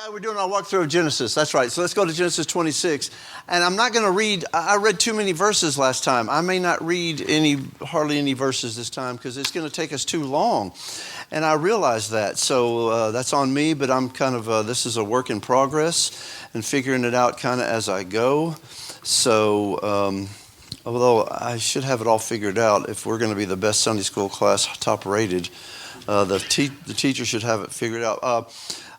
right, we're doing our walkthrough of Genesis. That's right. So let's go to Genesis 26. And I'm not going to read, I read too many verses last time. I may not read hardly any verses this time because it's going to take us too long. And I realize that. So that's on me, but I'm kind of, this is a work in progress and figuring it out kind of as I go. So, although I should have it all figured out if we're going to be the best Sunday school class, top rated, the teacher should have it figured out.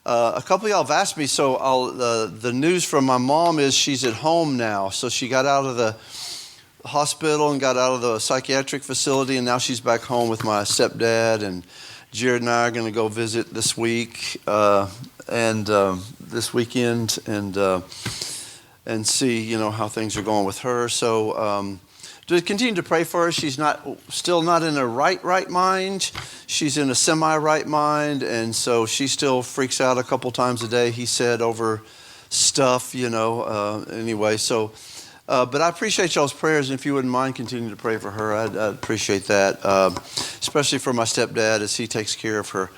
A couple of y'all have asked me, so the news from my mom is she's at home now. So she got out of the hospital and got out of the psychiatric facility, and now she's back home with my stepdad. And Jared and I are going to go visit this week and this weekend and see, how things are going with her. So to continue to pray for her. She's still not in a right mind. She's in a semi-right mind, and so she still freaks out a couple times a day, he said, over stuff, anyway. So, but I appreciate y'all's prayers, and if you wouldn't mind continuing to pray for her, I'd appreciate that, especially for my stepdad as he takes care of her.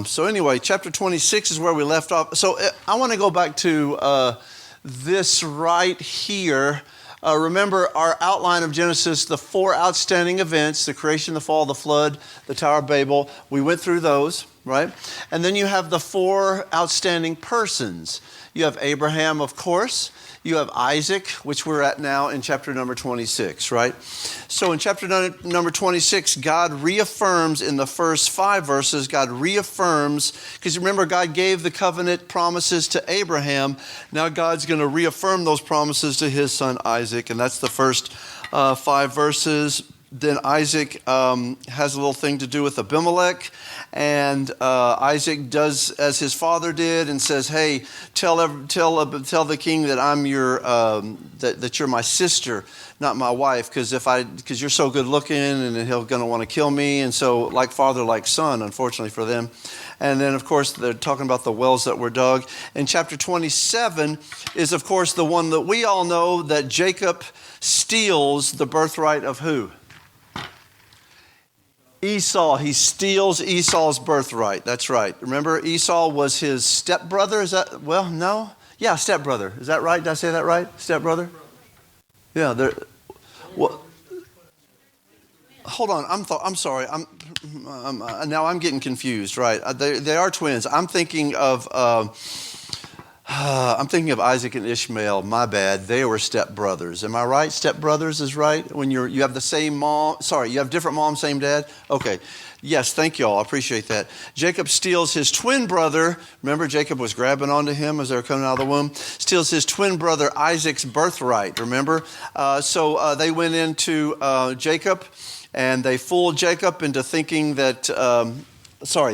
So anyway, chapter 26 is where we left off. So I want to go back to this right here. Remember our outline of Genesis, the four outstanding events, the creation, the fall, the flood, the Tower of Babel. We went through those, right? And then you have the four outstanding persons. You have Abraham, of course. You have Isaac, which we're at now in chapter number 26, right? So in chapter number 26, God reaffirms in the first 5 verses, God reaffirms, because remember God gave the covenant promises to Abraham. Now God's going to reaffirm those promises to his son Isaac, and that's the first 5 verses. Then Isaac has a little thing to do with Abimelech, and Isaac does as his father did and says, "Hey, tell the king that I'm your that you're my sister, not my wife, because you're so good looking, and he's going to want to kill me." And so, like father, like son, unfortunately for them. And then, of course, they're talking about the wells that were dug. And chapter 27 is, of course, the one that we all know that Jacob steals the birthright of who? Esau. He steals Esau's birthright. That's right. Remember, Esau was his stepbrother. Is that, well, no? Yeah, stepbrother. Is that right? Did I say that right? Stepbrother? Yeah. Well, hold on. I'm sorry. Now I'm getting confused. Right? They are twins. I'm thinking of Isaac and Ishmael. My bad. They were stepbrothers. Am I right? Stepbrothers is right when you have the same mom. Sorry, you have different moms, same dad. Okay. Yes, thank you all. I appreciate that. Jacob steals his twin brother. Remember, Jacob was grabbing onto him as they were coming out of the womb. Steals his twin brother Isaac's birthright. Remember? So they went into Jacob, and they fooled Jacob into thinking that.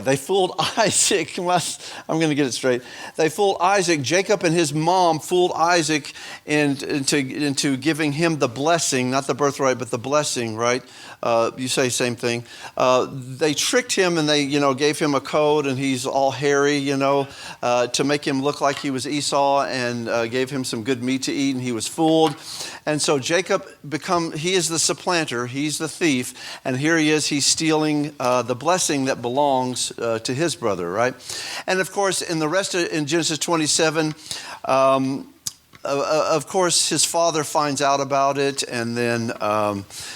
They fooled Isaac. I'm going to get it straight. They fooled Isaac. Jacob and his mom fooled Isaac into giving him the blessing, not the birthright, but the blessing, right? You say same thing. They tricked him and they, gave him a coat and he's all hairy, to make him look like he was Esau and gave him some good meat to eat and he was fooled. And so Jacob he is the supplanter, he's the thief, and here he is, he's stealing the blessing that belongs to his brother, right? And of course, in Genesis 27, of course, his father finds out about it, and then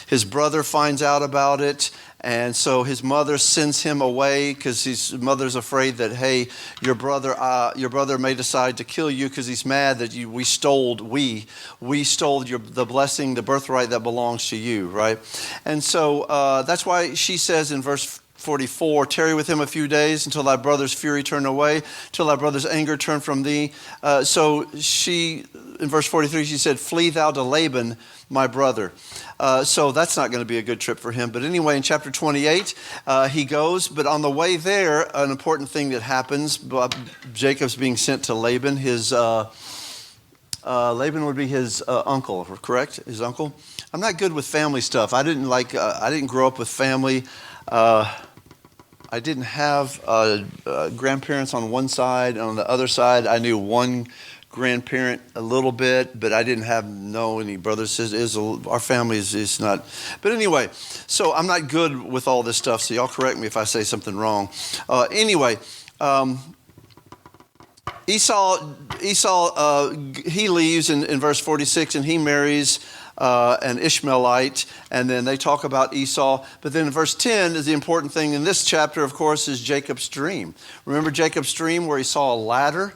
his brother finds out about it, and so his mother sends him away because his mother's afraid that, hey, your brother may decide to kill you because he's mad that we stole the blessing, the birthright that belongs to you, right? And so that's why she says in verse 44, tarry with him a few days until thy brother's fury turn away, till thy brother's anger turn from thee. So she, in verse 43, she said, flee thou to Laban, my brother. So that's not going to be a good trip for him. But anyway, in chapter 28, he goes. But on the way there, an important thing that happens, Jacob's being sent to Laban. Laban would be his uncle, correct? His uncle. I'm not good with family stuff. I didn't grow up with family. I didn't have grandparents on one side, and on the other side, I knew one grandparent a little bit, but I didn't know any brothers, sisters. Our family is not. But anyway, so I'm not good with all this stuff, so y'all correct me if I say something wrong. Esau, he leaves in verse 46, and he marries an Ishmaelite, and then they talk about Esau. But then in verse 10 is the important thing in this chapter, of course, is Jacob's dream. Remember Jacob's dream where he saw a ladder?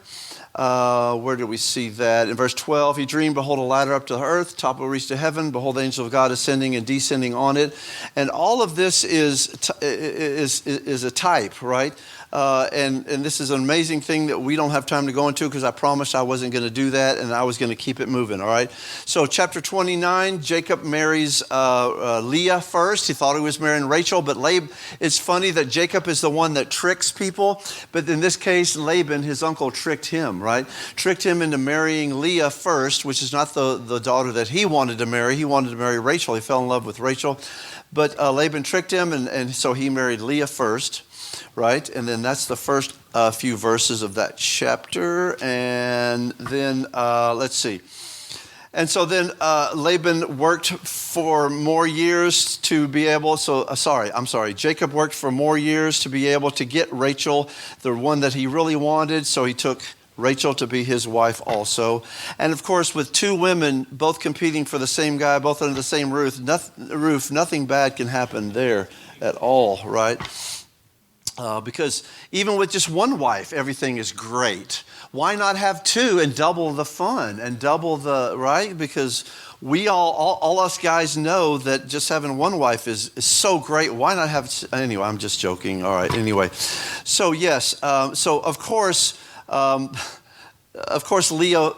Where do we see that? In verse 12, he dreamed, behold, a ladder up to the earth, top will reach to heaven, behold, the angel of God ascending and descending on it. And all of this is a type, right? And this is an amazing thing that we don't have time to go into because I promised I wasn't going to do that and I was going to keep it moving, all right? So chapter 29, Jacob marries Leah first. He thought he was marrying Rachel, but it's funny that Jacob is the one that tricks people, but in this case, Laban, his uncle, tricked him, right? Tricked him into marrying Leah first, which is not the daughter that he wanted to marry. He wanted to marry Rachel. He fell in love with Rachel, but Laban tricked him, and so he married Leah first. Right, and then that's the first few verses of that chapter, and then let's see. And so then Laban worked for more years to be able. Jacob worked for more years to be able to get Rachel, the one that he really wanted. So he took Rachel to be his wife also. And of course, with two women both competing for the same guy, both under the same roof, nothing bad can happen there at all, right? Because even with just one wife, everything is great. Why not have two and double the fun and double the, right? Because we all us guys know that just having one wife is so great. Why not have, anyway, I'm just joking. All right, anyway. So yes, of course, Leah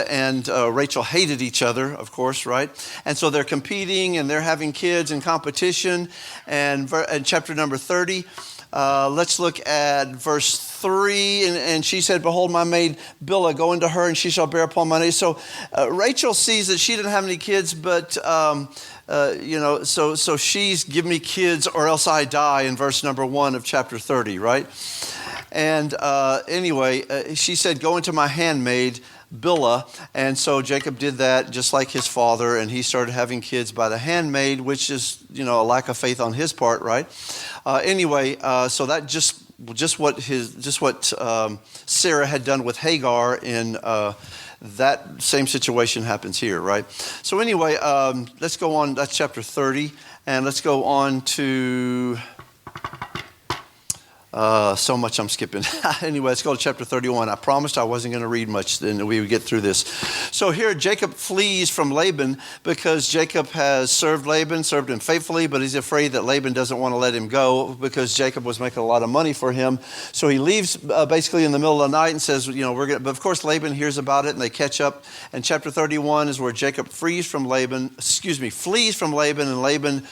and Rachel hated each other, of course, right? And so they're competing and they're having kids in competition. And chapter number 30, let's look at verse 3. And she said, behold, my maid Bilhah, go into her and she shall bear upon my name. So Rachel sees that she didn't have any kids, but so she's give me kids or else I die in verse number 1 of chapter 30, right? And anyway, she said, go into my handmaid, Bilhah. And so Jacob did that just like his father, and he started having kids by the handmaid, which is, a lack of faith on his part, right? So that just what Sarah had done with Hagar in that same situation happens here, right? So anyway, let's go on. That's chapter 30, and let's go on to... so much I'm skipping. Anyway, let's go to chapter 31. I promised I wasn't going to read much, then we would get through this. So here Jacob flees from Laban because Jacob has served him faithfully, but he's afraid that Laban doesn't want to let him go because Jacob was making a lot of money for him. So he leaves basically in the middle of the night and says, but of course Laban hears about it and they catch up. And chapter 31 is where Jacob flees from Laban, and Laban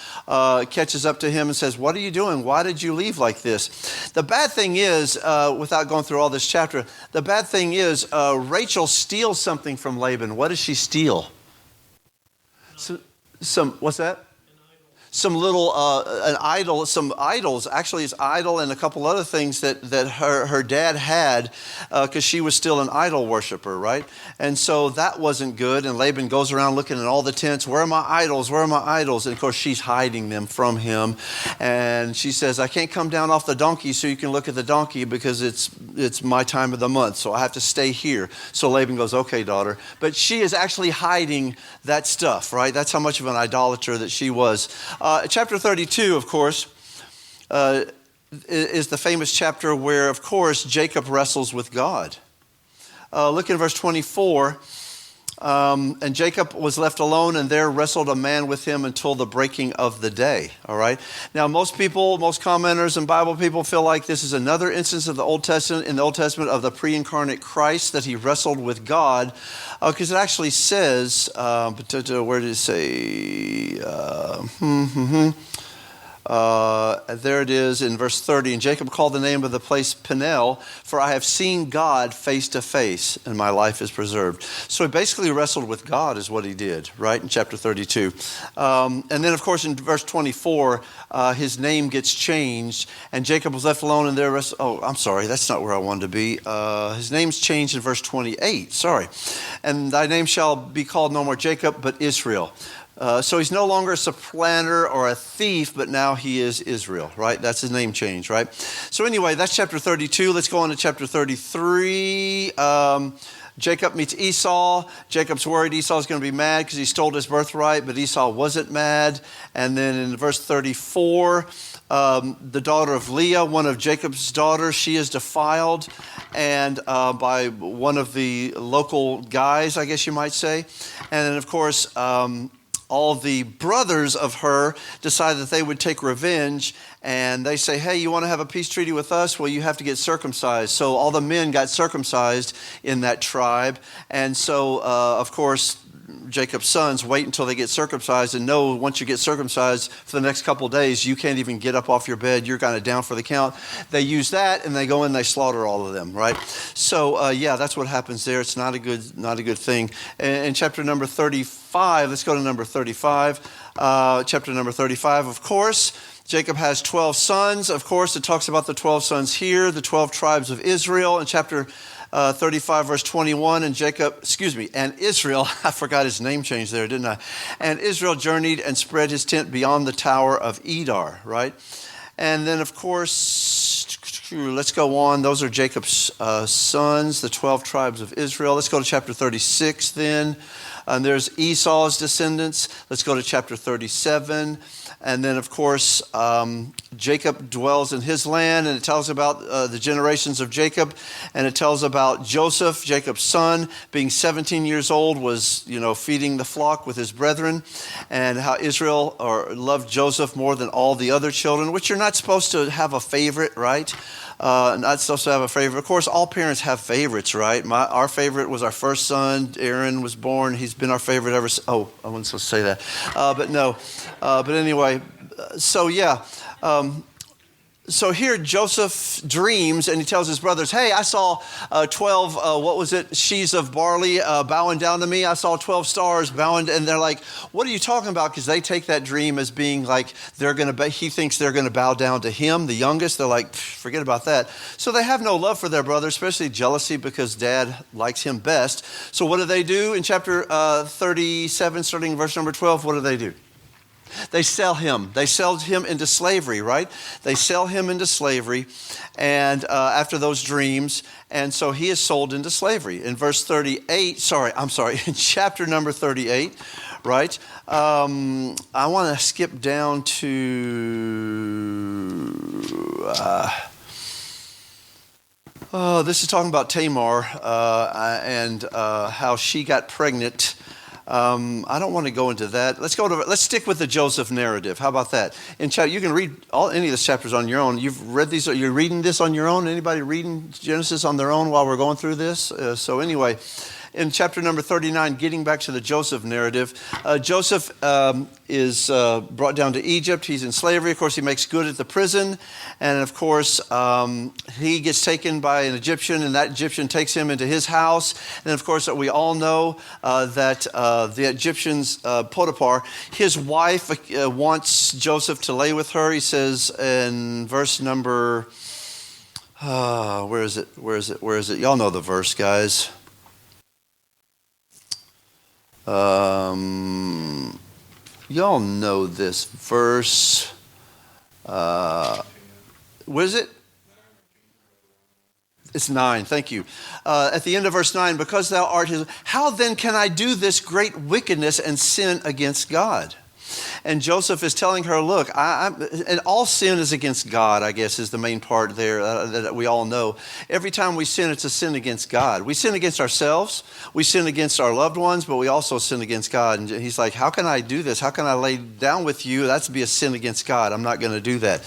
catches up to him and says, what are you doing? Why did you leave like this? The bad thing is, without going through all this chapter, the bad thing is Rachel steals something from Laban. What does she steal? What's that? Some little, an idol, some idols. Actually, it's idol and a couple other things that her dad had because she was still an idol worshiper, right? And so that wasn't good. And Laban goes around looking at all the tents. Where are my idols? Where are my idols? And of course, she's hiding them from him. And she says, I can't come down off the donkey so you can look at the donkey because it's my time of the month. So I have to stay here. So Laban goes, okay, daughter. But she is actually hiding that stuff, right? That's how much of an idolater that she was. Chapter 32, of course, is the famous chapter where, of course, Jacob wrestles with God. Look in verse 24. And Jacob was left alone, and there wrestled a man with him until the breaking of the day. All right. Now, most commenters and Bible people feel like this is another instance of the Old Testament, of the pre-incarnate Christ that he wrestled with God, because it actually says, where did it say? There it is in verse 30. And Jacob called the name of the place Peniel, for I have seen God face to face, and my life is preserved. So he basically wrestled with God is what he did, right, in chapter 32. And then, of course, in verse 24, his name gets changed, and Jacob was left alone, and there I'm sorry, that's not where I wanted to be. His name's changed in verse 28, sorry. And thy name shall be called no more Jacob, but Israel. So he's no longer a supplanter or a thief, but now he is Israel, right? That's his name change, right? So anyway, that's chapter 32. Let's go on to chapter 33. Jacob meets Esau. Jacob's worried Esau's going to be mad because he stole his birthright, but Esau wasn't mad. And then in verse 34, the daughter of Leah, one of Jacob's daughters, she is defiled and by one of the local guys, I guess you might say. And then, of course, all the brothers of her decided that they would take revenge, and they say, hey, you want to have a peace treaty with us? Well, you have to get circumcised. So all the men got circumcised in that tribe. And so, of course, Jacob's sons wait until they get circumcised and know once you get circumcised for the next couple of days, you can't even get up off your bed. You're kind of down for the count. They use that and they go in, they slaughter all of them, right? So, yeah, that's what happens there. It's not a good thing. In chapter number 35, let's go to number 35. Chapter number 35, of course, Jacob has 12 sons. Of course, it talks about the 12 sons here, the 12 tribes of Israel. In chapter 35 verse 21, and Israel, I forgot his name change there, didn't I? And Israel journeyed and spread his tent beyond the tower of Edar, right? And then, of course, let's go on. Those are Jacob's sons, the 12 tribes of Israel. Let's go to chapter 36 then. And there's Esau's descendants. Let's go to chapter 37. And then, of course, Jacob dwells in his land, and it tells about the generations of Jacob, and it tells about Joseph, Jacob's son, being 17 years old, was, feeding the flock with his brethren, and how Israel loved Joseph more than all the other children, which you're not supposed to have a favorite, right? Not supposed to have a favorite. Of course, all parents have favorites, right? Our favorite was our first son. Aaron was born. He's been our favorite ever since. Oh, I wasn't supposed to say that. But no. But anyway, so yeah. So here Joseph dreams, and he tells his brothers, hey, I saw 12, sheaves of barley bowing down to me. I saw 12 stars bowing, and they're like, what are you talking about? Because they take that dream as being like he thinks they're going to bow down to him, the youngest. They're like, forget about that. So they have no love for their brother, especially jealousy because dad likes him best. So what do? In chapter 37, starting in verse number 12, what do? They sell him. They sell him into slavery, right? They sell him into slavery, and after those dreams, and so he is sold into slavery. In verse 38, in chapter number 38, right? I want to skip down to this is talking about Tamar and how she got pregnant. I don't want to go into that. Let's stick with the Joseph narrative. How about that? You can read any of the chapters on your own. You've read these. You're reading this on your own. Anybody reading Genesis on their own while we're going through this? So anyway, in chapter number 39, getting back to the Joseph narrative, Joseph is brought down to Egypt. He's in slavery. Of course, he makes good at the prison. And of course, he gets taken by an Egyptian, and that Egyptian takes him into his house. And of course, we all know that the Egyptian's Potiphar, his wife wants Joseph to lay with her. He says in verse number, where is it? Y'all know the verse, guys. Y'all know this verse. What is it? It's 9. Thank you. At the end of verse 9, because thou art his, how then can I do this great wickedness and sin against God? And Joseph is telling her, look, and all sin is against God, I guess, is the main part there that we all know. Every time we sin, it's a sin against God. We sin against ourselves. We sin against our loved ones, but we also sin against God. And he's like, how can I do this? How can I lay down with you? That's be a sin against God. I'm not going to do that.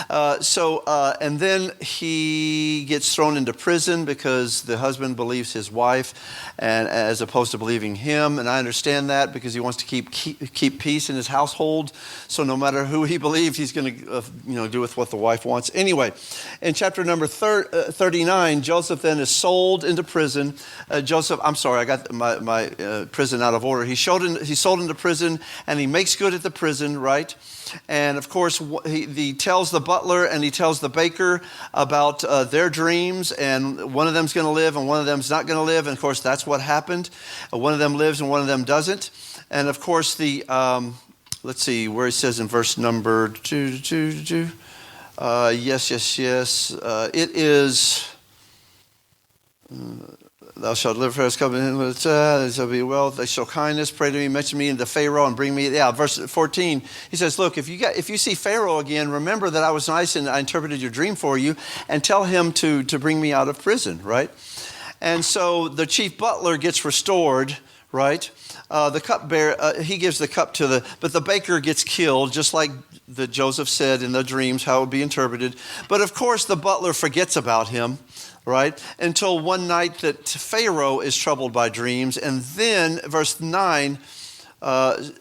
And then he gets thrown into prison because the husband believes his wife, and as opposed to believing him. And I understand that because he wants to keep peace in his household. household. So no matter who he believed, he's going to do with what the wife wants. Anyway, in chapter number 39, Joseph then is sold into prison. I got my prison out of order. He's sold into prison, and he makes good at the prison, right? And of course, he tells the butler and he tells the baker about their dreams, and one of them's going to live and one of them's not going to live. And of course, that's what happened. One of them lives and one of them doesn't. And of course, let's see where he says in verse number 2. Yes. It is. Thou shalt live for us, covenant, they shall be well, they show kindness, pray to me, mention me into Pharaoh, and bring me. Verse 14, he says, look, if you see Pharaoh again, remember that I was nice and I interpreted your dream for you, and tell him to bring me out of prison, right? And so the chief butler gets restored, right? The cupbearer, he gives the cup but the baker gets killed, just like that Joseph said in the dreams, how it would be interpreted. But of course, the butler forgets about him, right? Until one night that Pharaoh is troubled by dreams. And then verse 9 of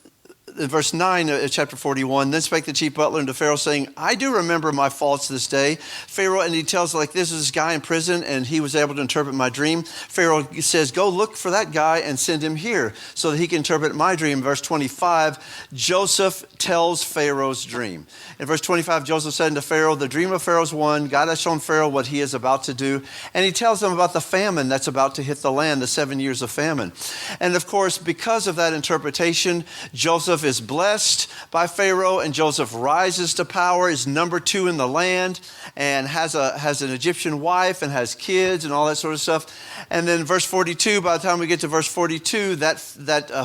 chapter 41, then spake the chief butler unto Pharaoh, saying, I do remember my faults this day. Pharaoh, and he tells, like, this is this guy in prison, and he was able to interpret my dream. Pharaoh says, go look for that guy and send him here so that he can interpret my dream. Verse 25, Joseph tells Pharaoh's dream. In verse 25, Joseph said unto Pharaoh, the dream of Pharaoh's one. God has shown Pharaoh what he is about to do. And he tells him about the famine that's about to hit the land, the 7 years of famine. And of course, because of that interpretation, Joseph is blessed by Pharaoh, and Joseph rises to power, is number 2 in the land, and has an Egyptian wife and has kids and all that sort of stuff. And then verse 42, by the time we get to verse 42, that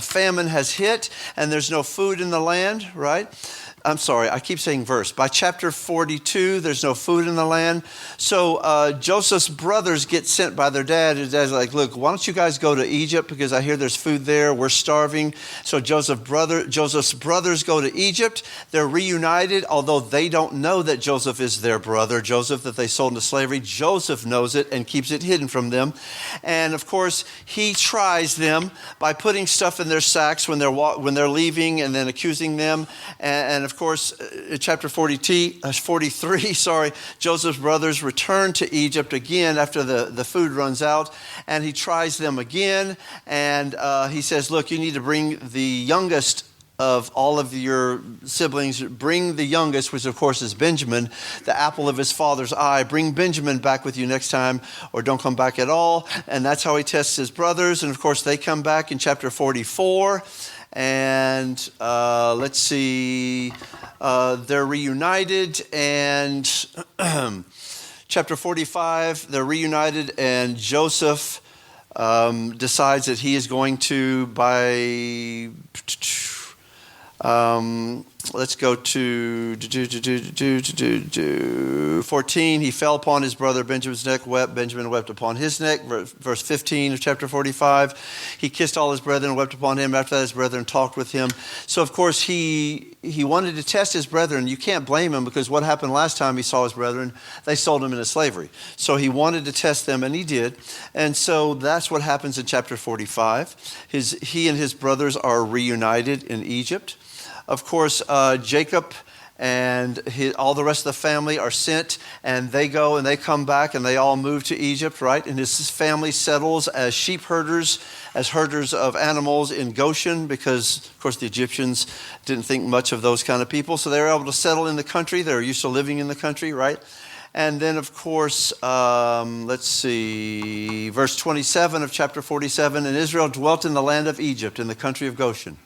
famine has hit and there's no food in the land, right? I'm sorry, I keep saying verse. By chapter 42, there's no food in the land. So Joseph's brothers get sent by their dad. His dad's like, look, why don't you guys go to Egypt, because I hear there's food there. We're starving. So Joseph's brothers go to Egypt. They're reunited, although they don't know that Joseph is their brother. Joseph that they sold into slavery. Joseph knows it and keeps it hidden from them. And of course, he tries them by putting stuff in their sacks when they're leaving, and then accusing them. And of course, in chapter 43, Joseph's brothers return to Egypt again after the food runs out, and he tries them again, and he says, look, you need to bring the youngest of all of your siblings, bring the youngest, which of course is Benjamin, the apple of his father's eye. Bring Benjamin back with you next time, or don't come back at all. And that's how he tests his brothers, and of course they come back in chapter 44. And let's see, they're reunited, and chapter 45, they're reunited, and Joseph decides that he is going to, let's go to 14. He fell upon his brother Benjamin's neck, wept. Benjamin wept upon his neck. Verse 15 of chapter 45. He kissed all his brethren, wept upon him. After that, his brethren talked with him. So, of course, he wanted to test his brethren. You can't blame him, because what happened last time he saw his brethren? They sold him into slavery. So he wanted to test them, and he did. And so that's what happens in chapter 45. He and his brothers are reunited in Egypt. Of course, Jacob and all the rest of the family are sent, and they go and they come back, and they all move to Egypt, right? And his family settles as sheep herders, as herders of animals in Goshen, because, of course, the Egyptians didn't think much of those kind of people. So they were able to settle in the country. They were used to living in the country, right? And then, of course, let's see, verse 27 of chapter 47, and Israel dwelt in the land of Egypt, in the country of Goshen.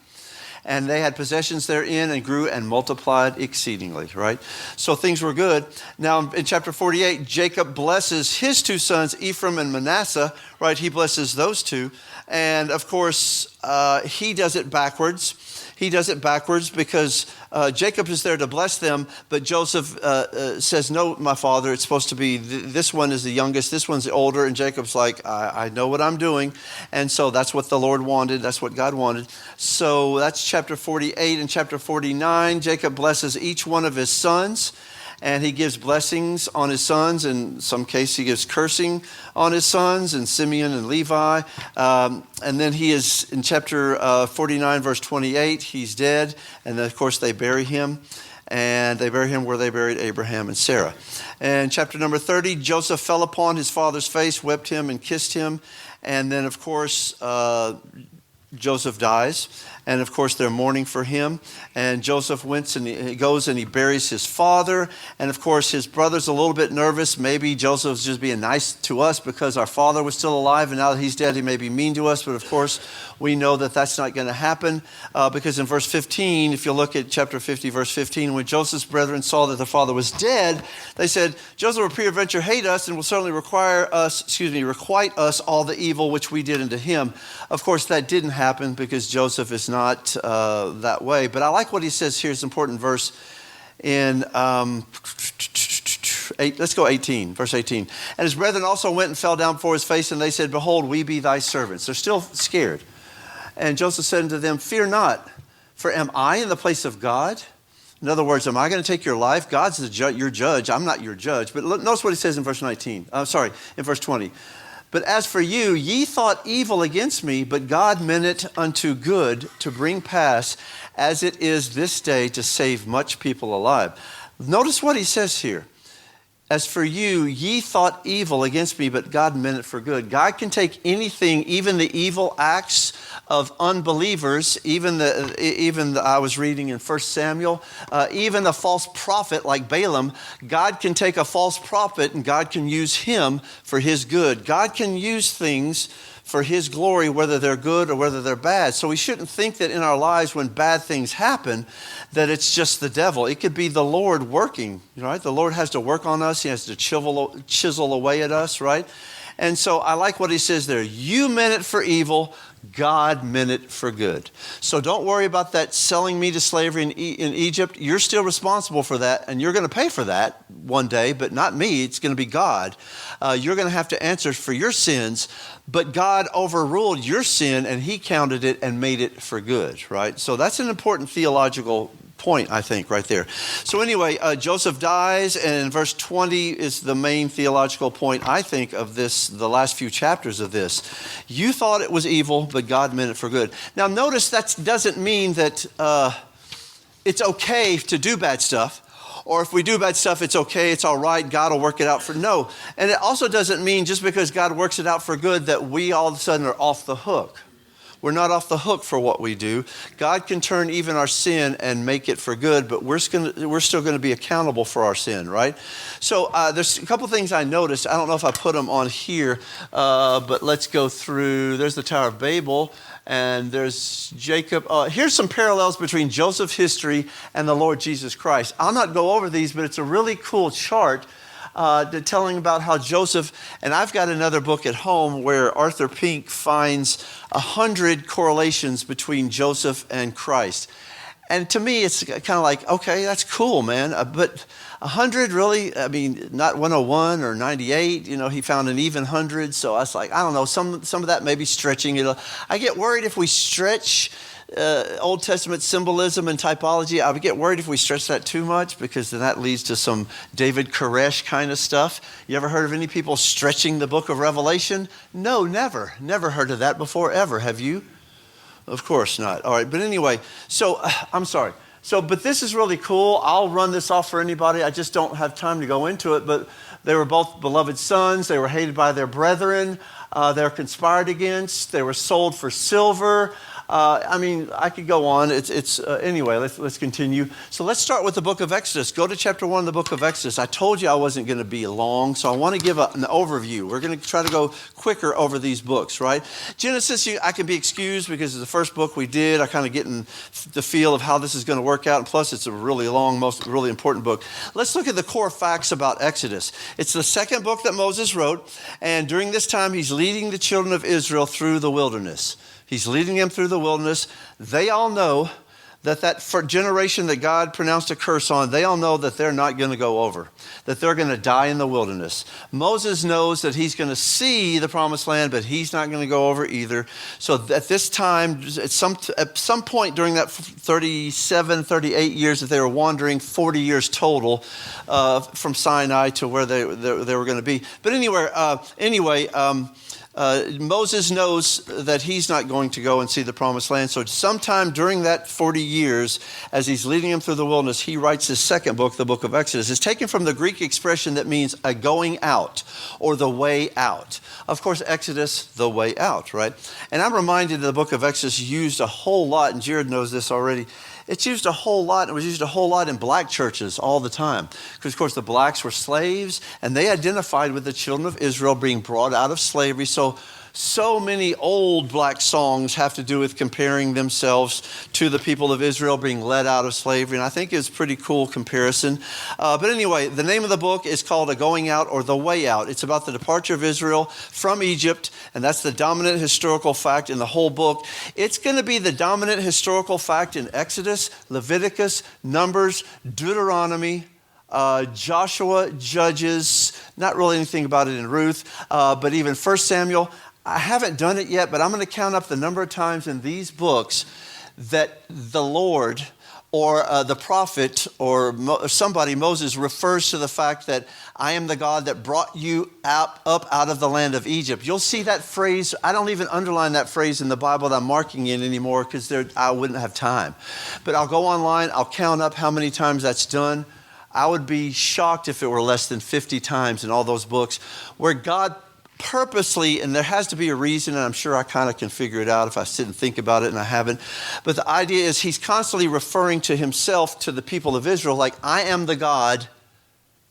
And they had possessions therein, and grew and multiplied exceedingly, right? So things were good. Now in chapter 48, Jacob blesses his 2 sons, Ephraim and Manasseh, right? He blesses those 2. And of course, he does it backwards. He does it backwards because Jacob is there to bless them, but Joseph says, no, my father, it's supposed to be, this one is the youngest, this one's the older, and Jacob's like, I know what I'm doing, and so that's what the Lord wanted, that's what God wanted. So that's chapter 48. And chapter 49, Jacob blesses each one of his sons, and he gives blessings on his sons. In some cases, he gives cursing on his sons, and Simeon and Levi. And then he is, in chapter 49, verse 28, he's dead. And then, of course, they bury him. And they bury him where they buried Abraham and Sarah. And chapter number 30, Joseph fell upon his father's face, wept him, and kissed him. And then, of course, Joseph dies. And of course, they're mourning for him. And Joseph went and he goes and he buries his father. And of course, his brother's a little bit nervous. Maybe Joseph's just being nice to us because our father was still alive. And now that he's dead, he may be mean to us. But of course, we know that that's not going to happen. Because in verse 15, if you look at chapter 50, verse 15, when Joseph's brethren saw that the father was dead, they said, Joseph will peradventure hate us and will certainly requite us all the evil which we did unto him. Of course, that didn't happen because Joseph is not that way. But I like what he says here. It's an important verse in, let's go 18, verse 18. And his brethren also went and fell down before his face, and they said, Behold, we be thy servants. They're still scared. And Joseph said unto them, Fear not, for am I in the place of God? In other words, am I going to take your life? God's your judge. I'm not your judge. But notice what he says in verse 19. In verse 20. But as for you, ye thought evil against me, but God meant it unto good to bring pass as it is this day to save much people alive. Notice what he says here. As for you, ye thought evil against me, but God meant it for good. God can take anything, even the evil acts of unbelievers, I was reading in 1 Samuel, even a false prophet like Balaam. God can take a false prophet and God can use him for his good. God can use things for his glory, whether they're good or whether they're bad. So we shouldn't think that in our lives when bad things happen, that it's just the devil. It could be the Lord working, right? The Lord has to work on us. He has to chisel away at us, right? And so I like what he says there. You meant it for evil. God meant it for good. So don't worry about that selling me to slavery in Egypt. You're still responsible for that, and you're going to pay for that one day, but not me. It's going to be God. You're going to have to answer for your sins, but God overruled your sin, and he counted it and made it for good, right? So that's an important theological point, I think, right there. So anyway, Joseph dies, and verse 20 is the main theological point, I think, of this, the last few chapters of this. You thought it was evil, but God meant it for good. Now notice that doesn't mean that it's okay to do bad stuff, or if we do bad stuff, it's okay, it's all right, God will work it out for, no. And it also doesn't mean just because God works it out for good that we all of a sudden are off the hook. We're not off the hook for what we do. God can turn even our sin and make it for good, but we're still going to be accountable for our sin, right? So there's a couple things I noticed. I don't know if I put them on here, but let's go through. There's the Tower of Babel, and there's Jacob. Here's some parallels between Joseph's history and the Lord Jesus Christ. I'll not go over these, but it's a really cool chart telling about how Joseph, and I've got another book at home where Arthur Pink finds 100 correlations between Joseph and Christ. And to me, it's kind of like, okay, that's cool, man. But 100 really, I mean, not 101 or 98, he found an even 100. So I was like, I don't know, some of that may be stretching. I get worried if we stretch Old Testament symbolism and typology. I would get worried if we stretch that too much, because then that leads to some David Koresh kind of stuff. You ever heard of any people stretching the book of Revelation? No, never. Never heard of that before, ever. Have you? Of course not. All right, but anyway, so I'm sorry. But this is really cool. I'll run this off for anybody. I just don't have time to go into it, but they were both beloved sons. They were hated by their brethren. They were conspired against. They were sold for silver. I could go on. Anyway, let's continue. So let's start with the book of Exodus. Go to chapter 1 of the book of Exodus. I told you I wasn't going to be long, so I want to give an overview. We're going to try to go quicker over these books, right? Genesis, I can be excused because it's the first book we did. I kind of get in the feel of how this is going to work out, and plus it's a really long, really important book. Let's look at the core facts about Exodus. It's the second book that Moses wrote, and during this time he's leading the children of Israel through the wilderness. He's leading them through the wilderness. They all know that generation that God pronounced a curse on, they all know that they're not going to go over, that they're going to die in the wilderness. Moses knows that he's going to see the promised land, but he's not going to go over either. So at this time, at some point during that 37, 38 years that they were wandering, 40 years total from Sinai to where they were going to be. But anyway, Moses knows that he's not going to go and see the promised land. So sometime during that 40 years, as he's leading him through the wilderness, he writes his second book, the book of Exodus. It's taken from the Greek expression that means a going out or the way out. Of course, Exodus, the way out, right? And I'm reminded that the book of Exodus used a whole lot, and Jared knows this already. It's used a whole lot. It was used a whole lot in black churches all the time. Because, of course, the blacks were slaves, and they identified with the children of Israel being brought out of slavery. So many old black songs have to do with comparing themselves to the people of Israel being led out of slavery. And I think it's a pretty cool comparison. But anyway, the name of the book is called A Going Out or The Way Out. It's about the departure of Israel from Egypt. And that's the dominant historical fact in the whole book. It's going to be the dominant historical fact in Exodus, Leviticus, Numbers, Deuteronomy, Joshua, Judges, not really anything about it in Ruth, but even 1 Samuel. I haven't done it yet, but I'm going to count up the number of times in these books that the Lord or the prophet or somebody, Moses, refers to the fact that I am the God that brought you up out of the land of Egypt. You'll see that phrase. I don't even underline that phrase in the Bible that I'm marking in anymore because I wouldn't have time. But I'll go online. I'll count up how many times that's done. I would be shocked if it were less than 50 times in all those books where God purposely, and there has to be a reason, and I'm sure I kind of can figure it out if I sit and think about it, and I haven't. But the idea is he's constantly referring to himself to the people of Israel like, I am the God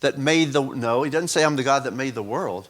that made no, he doesn't say I'm the God that made the world.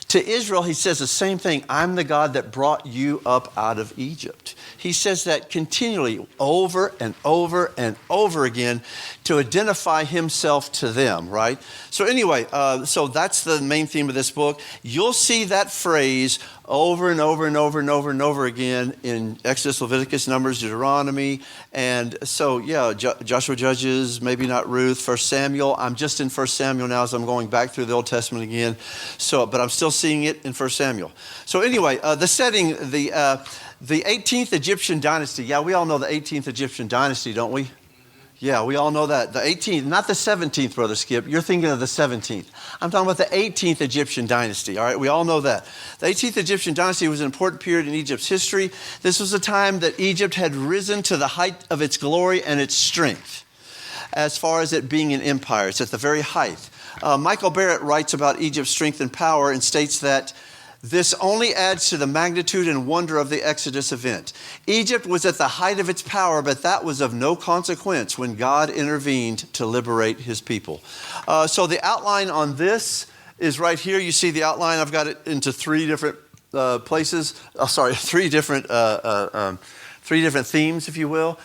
To Israel, he says the same thing. I'm the God that brought you up out of Egypt. He says that continually over and over and over again to identify himself to them, right? So anyway, so that's the main theme of this book. You'll see that phrase over and over and over and over and over again in Exodus, Leviticus, Numbers, Deuteronomy. And so, yeah, Joshua, Judges, maybe not Ruth, 1 Samuel. I'm just in 1 Samuel now as I'm going back through the Old Testament again. So, but I'm still seeing it in 1 Samuel. So anyway, the setting, the 18th Egyptian dynasty. Yeah, we all know the 18th Egyptian dynasty, don't we? Yeah, we all know that. The 18th, not the 17th, Brother Skip. You're thinking of the 17th. I'm talking about the 18th Egyptian dynasty, all right? We all know that. The 18th Egyptian dynasty was an important period in Egypt's history. This was a time that Egypt had risen to the height of its glory and its strength as far as it being an empire. It's at the very height. Michael Barrett writes about Egypt's strength and power and states that this only adds to the magnitude and wonder of the Exodus event. Egypt was at the height of its power, but that was of no consequence when God intervened to liberate his people. So the outline on this is right here. You see the outline. I've got it into three different places. Three different themes, if you will.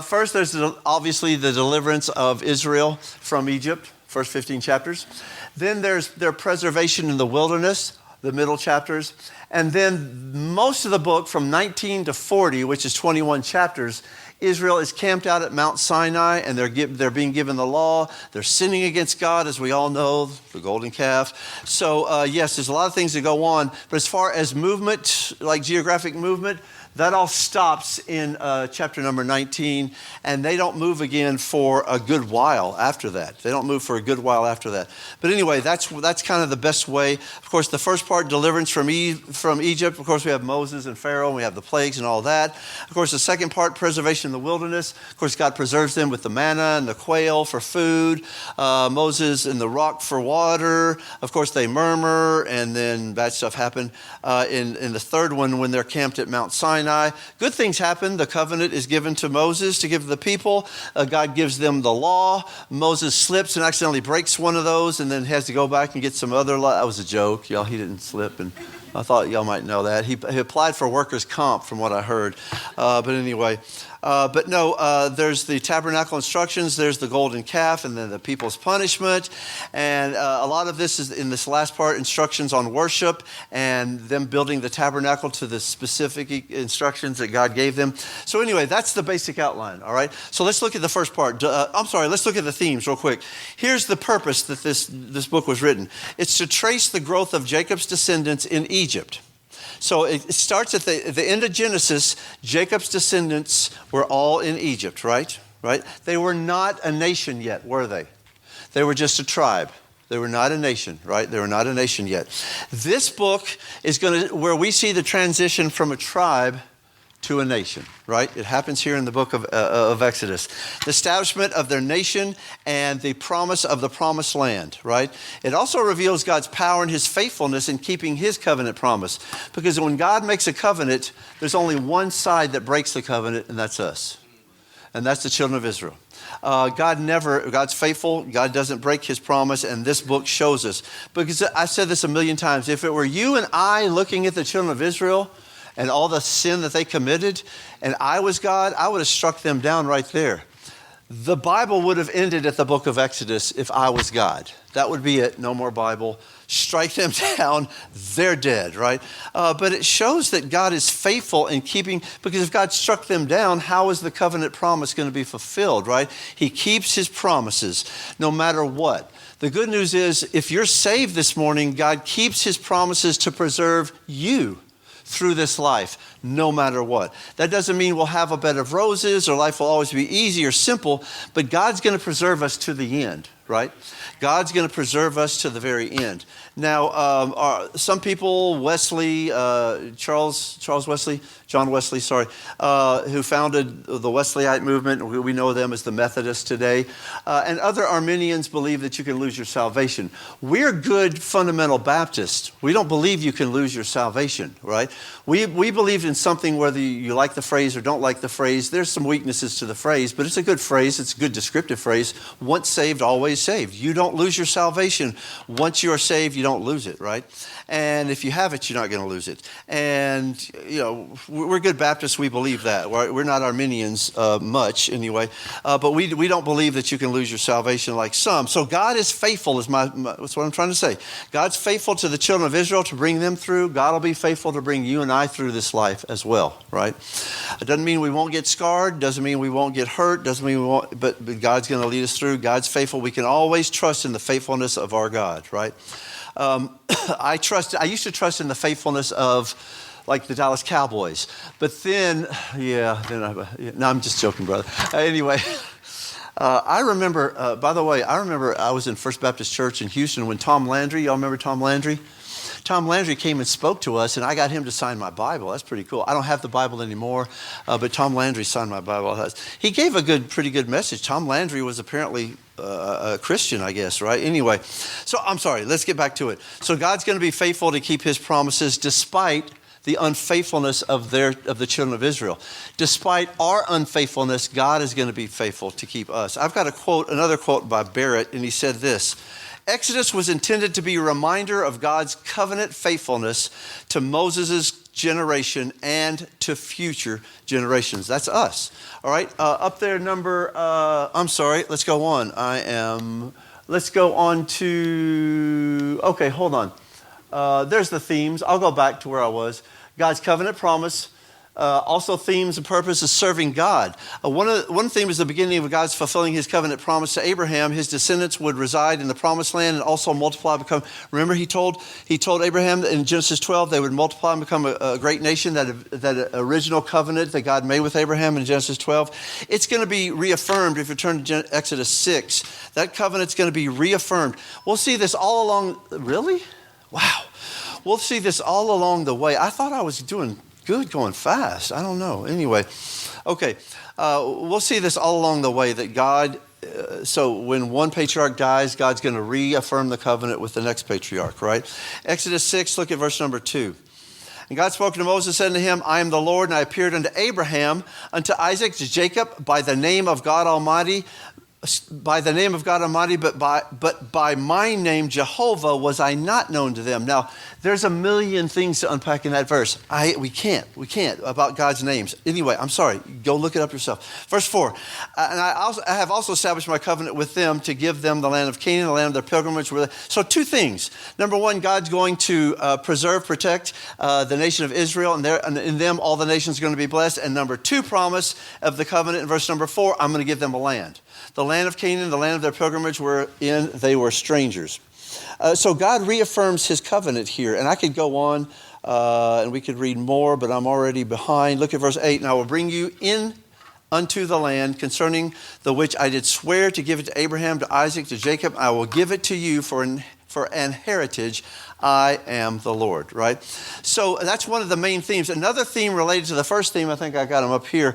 First, there's obviously the deliverance of Israel from Egypt, first 15 chapters. Then there's their preservation in the wilderness, the middle chapters. And then most of the book from 19 to 40, which is 21 chapters, Israel is camped out at Mount Sinai and they're being given the law. They're sinning against God, as we all know, the golden calf. So yes, there's a lot of things that go on. But as far as movement, like geographic movement, that all stops in chapter number 19, and they don't move again for a good while after that. They don't move for a good while after that. But anyway, that's kind of the best way. Of course, the first part, deliverance from Egypt. Of course, we have Moses and Pharaoh, and we have the plagues and all that. Of course, the second part, preservation in the wilderness. Of course, God preserves them with the manna and the quail for food. Moses and the rock for water. Of course, they murmur, and then bad stuff happened. In the third one, when they're camped at Mount Sinai, good things happen. The covenant is given to Moses to give to the people. God gives them the law. Moses slips and accidentally breaks one of those and then has to go back and get some other law. That was a joke, y'all. He didn't slip and I thought y'all might know that. He applied for workers' comp from what I heard. But anyway, there's the tabernacle instructions, there's the golden calf, and then the people's punishment. And a lot of this is in this last part, instructions on worship and them building the tabernacle to the specific instructions that God gave them. So anyway, that's the basic outline, all right? So let's look at the first part. Let's look at the themes real quick. Here's the purpose that this book was written. It's to trace the growth of Jacob's descendants in Egypt. So it starts at the end of Genesis. Jacob's descendants were all in Egypt, right? They were not a nation yet, were they? They were just a tribe. They were not a nation, right? They were not a nation yet. This book is where we see the transition from a tribe to a nation, right? It happens here in the book of Exodus. The establishment of their nation and the promise of the promised land, right? It also reveals God's power and his faithfulness in keeping his covenant promise. Because when God makes a covenant, there's only one side that breaks the covenant, and that's us. And that's the children of Israel. God's faithful. God doesn't break his promise, and this book shows us. Because I've said this a million times. If it were you and I looking at the children of Israel and all the sin that they committed, and I was God, I would have struck them down right there. The Bible would have ended at the book of Exodus if I was God. That would be it. No more Bible. Strike them down. They're dead, right? But it shows that God is faithful in keeping, because if God struck them down, how is the covenant promise going to be fulfilled, right? He keeps his promises no matter what. The good news is, if you're saved this morning, God keeps his promises to preserve you through this life, no matter what. That doesn't mean we'll have a bed of roses or life will always be easy or simple, but God's going to preserve us to the end, right? God's going to preserve us to the very end. Now, some people, John Wesley, who founded the Wesleyite movement, we know them as the Methodists today, and other Arminians believe that you can lose your salvation. We're good fundamental Baptists. We don't believe you can lose your salvation, right? We believe in something, whether you like the phrase or don't like the phrase. There's some weaknesses to the phrase, but it's a good phrase. It's a good descriptive phrase. Once saved, always saved. You don't lose your salvation. Once you are saved, you don't lose it, right? And if you have it, you're not going to lose it. And, we're good Baptists. We believe that. We're not Arminians much anyway. But we don't believe that you can lose your salvation like some. So God is faithful, that's what I'm trying to say. God's faithful to the children of Israel to bring them through. God will be faithful to bring you and I through this life as well, right? It doesn't mean we won't get scarred. Doesn't mean we won't get hurt. Doesn't mean we won't, but God's going to lead us through. God's faithful. We can always trust in the faithfulness of our God, right? I used to trust in the faithfulness of like the Dallas Cowboys, but no, I'm just joking, brother. Anyway, I remember I was in First Baptist Church in Houston when Tom Landry, y'all remember Tom Landry? Tom Landry came and spoke to us, and I got him to sign my Bible. That's pretty cool. I don't have the Bible anymore, but Tom Landry signed my Bible. He gave a pretty good message. Tom Landry was apparently a Christian, I guess, right? Anyway, so I'm sorry. Let's get back to it. So God's going to be faithful to keep his promises despite the unfaithfulness of the children of Israel. Despite our unfaithfulness, God is going to be faithful to keep us. I've got another quote by Barrett, and he said this: Exodus was intended to be a reminder of God's covenant faithfulness to Moses' generation and to future generations. That's us. All right. Up there, let's go on. Let's go on to, okay, hold on. There's the themes. I'll go back to where I was. God's covenant promise. Also themes and purpose is serving God. One theme is the beginning of God's fulfilling his covenant promise to Abraham. His descendants would reside in the promised land and also multiply, become. Remember he told Abraham in Genesis 12 they would multiply and become a great nation, that original covenant that God made with Abraham in Genesis 12. It's going to be reaffirmed if you turn to Exodus 6. That covenant's going to be reaffirmed. We'll see this all along. Really? Wow. We'll see this all along the way. I thought I was doing good going fast. I don't know. Anyway, okay. We'll see this all along the way that God, so when one patriarch dies, God's going to reaffirm the covenant with the next patriarch, right? Exodus 6, look at verse number 2. And God spoke to Moses, said to him, I am the Lord, and I appeared unto Abraham, unto Isaac, to Jacob, by the name of God Almighty. by the name of God Almighty, but by my name, Jehovah, was I not known to them. Now, there's a million things to unpack in that verse. We can't about God's names. Anyway, I'm sorry. Go look it up yourself. Verse 4, and I have also established my covenant with them to give them the land of Canaan, the land of their pilgrimage. So two things. Number one, God's going to preserve, protect the nation of Israel, and in them all the nations are going to be blessed. And number two promise of the covenant in verse number 4, I'm going to give them a land. The land of Canaan, the land of their pilgrimage wherein they were strangers. So God reaffirms his covenant here. And I could go on and we could read more, but I'm already behind. Look at verse 8. And I will bring you in unto the land concerning the which I did swear to give it to Abraham, to Isaac, to Jacob. I will give it to you for an heritage. I am the Lord, right? So that's one of the main themes. Another theme related to the first theme, I think I got them up here,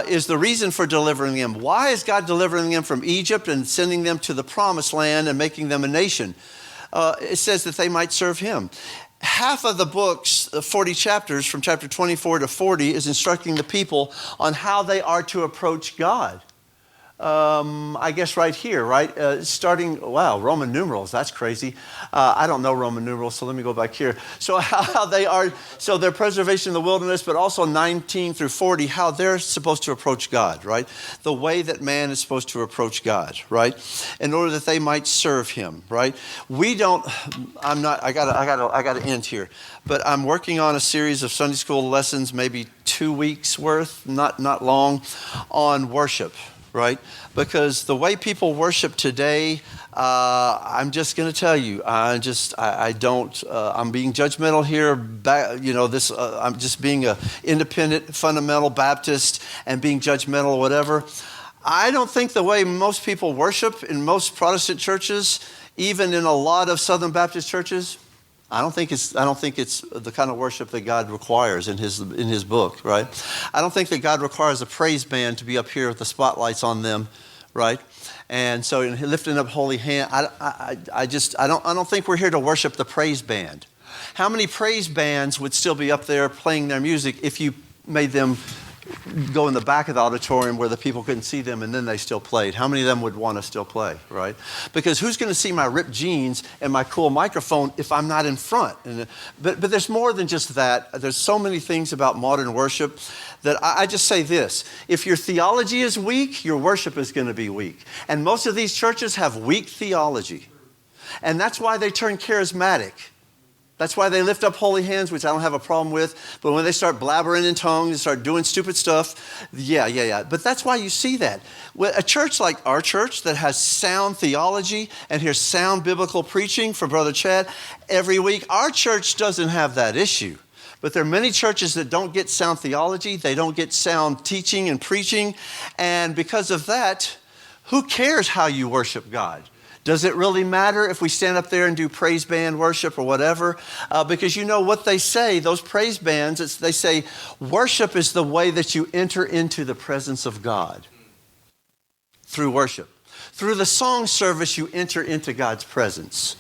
is the reason for delivering them. Why is God delivering them from Egypt and sending them to the promised land and making them a nation? It says that they might serve him. Half of the book's 40 chapters, from chapter 24 to 40, is instructing the people on how they are to approach God. I guess right here, right? Starting, wow, Roman numerals, that's crazy. I don't know Roman numerals, so let me go back here. So how they are, so their preservation in the wilderness, but also 19 through 40, how they're supposed to approach God, right? The way that man is supposed to approach God, right? In order that they might serve him, right? I gotta end here. But I'm working on a series of Sunday school lessons, maybe 2 weeks worth, not long, on worship. Right? Because the way people worship today, I'm just going to tell you, I'm being judgmental here. I'm just being an independent, fundamental Baptist and being judgmental or whatever. I don't think the way most people worship in most Protestant churches, even in a lot of Southern Baptist churches, I don't think it's the kind of worship that God requires in his book, right? I don't think that God requires a praise band to be up here with the spotlights on them, right? And so lifting up holy hand, I don't think we're here to worship the praise band. How many praise bands would still be up there playing their music if you made them go in the back of the auditorium where the people couldn't see them and then they still played? How many of them would want to still play, right? Because who's going to see my ripped jeans and my cool microphone if I'm not in front? But there's more than just that. There's so many things about modern worship that I just say this. If your theology is weak, your worship is going to be weak. And most of these churches have weak theology. And that's why they turn charismatic. That's why they lift up holy hands, which I don't have a problem with. But when they start blabbering in tongues and start doing stupid stuff, yeah. But that's why you see that. A church like our church that has sound theology and hears sound biblical preaching from Brother Chad every week, our church doesn't have that issue. But there are many churches that don't get sound theology. They don't get sound teaching and preaching. And because of that, who cares how you worship God? Does it really matter if we stand up there and do praise band worship or whatever? Because you know what they say, those praise bands, they say worship is the way that you enter into the presence of God. Through worship. Through the song service, you enter into God's presence.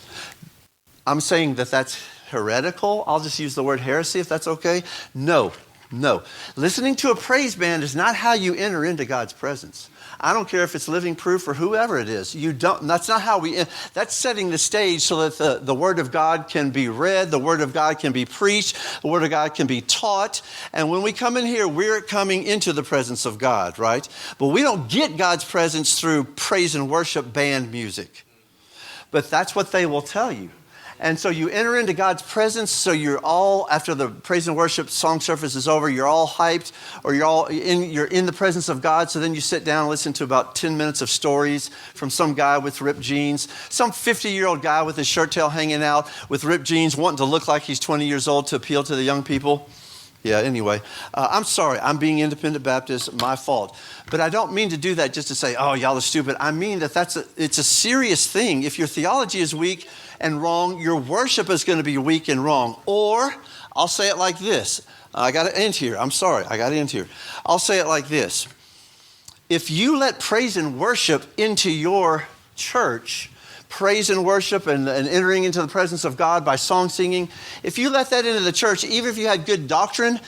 I'm saying that that's heretical. I'll just use the word heresy if that's okay. No. Listening to a praise band is not how you enter into God's presence. I don't care if it's Living Proof or whoever it is. That's not how that's setting the stage so that the Word of God can be read, the Word of God can be preached, the Word of God can be taught. And when we come in here, we're coming into the presence of God, right? But we don't get God's presence through praise and worship band music. But that's what they will tell you. And so you enter into God's presence, so you're all, after the praise and worship song service is over, you're all hyped, or you're in the presence of God, so then you sit down and listen to about 10 minutes of stories from some guy with ripped jeans, some 50-year-old guy with his shirt tail hanging out with ripped jeans, wanting to look like he's 20 years old to appeal to the young people. Yeah, anyway, I'm sorry. I'm being independent Baptist, my fault. But I don't mean to do that just to say, oh, y'all are stupid. I mean that it's a serious thing. If your theology is weak and wrong, your worship is going to be weak and wrong. Or, I'll say it like this. I got to end here. I'm sorry. I got to end here. I'll say it like this. If you let praise and worship into your church, praise and worship and entering into the presence of God by song singing, if you let that into the church, even if you had good doctrine,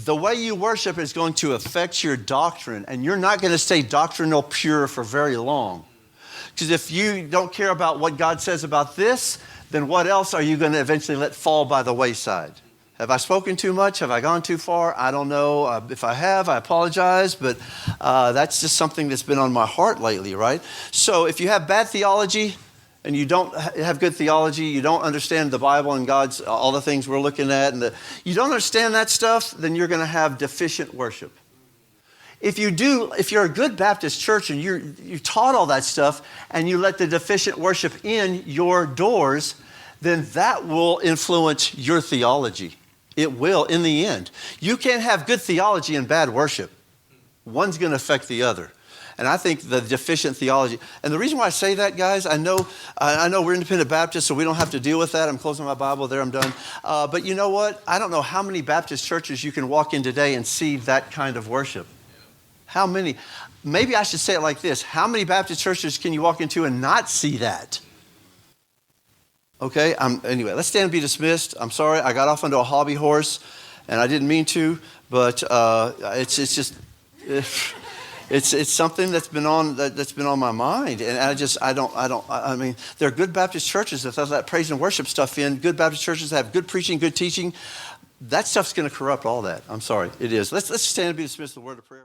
the way you worship is going to affect your doctrine, and you're not going to stay doctrinal pure for very long. Because if you don't care about what God says about this, then what else are you going to eventually let fall by the wayside? Have I spoken too much? Have I gone too far? I don't know. If I have, I apologize, but that's just something that's been on my heart lately, right? So if you have bad theology and you don't have good theology, you don't understand the Bible and God's, all the things we're looking at, and you don't understand that stuff, then you're going to have deficient worship. If you're a good Baptist church and you taught all that stuff and you let the deficient worship in your doors, then that will influence your theology. It will in the end. You can't have good theology and bad worship. One's going to affect the other. And I think the deficient theology, and the reason why I say that, guys, I know we're independent Baptists, so we don't have to deal with that. I'm closing my Bible there, I'm done. But you know what? I don't know how many Baptist churches you can walk in today and see that kind of worship. How many? Maybe I should say it like this. How many Baptist churches can you walk into and not see that? Okay, anyway, let's stand and be dismissed. I'm sorry, I got off onto a hobby horse, and I didn't mean to, but it's just it's something that's been on my mind, and I mean, there are good Baptist churches that have that praise and worship stuff in. Good Baptist churches that have good preaching, good teaching. That stuff's going to corrupt all that. I'm sorry, it is. Let's stand and be dismissed. The word of prayer.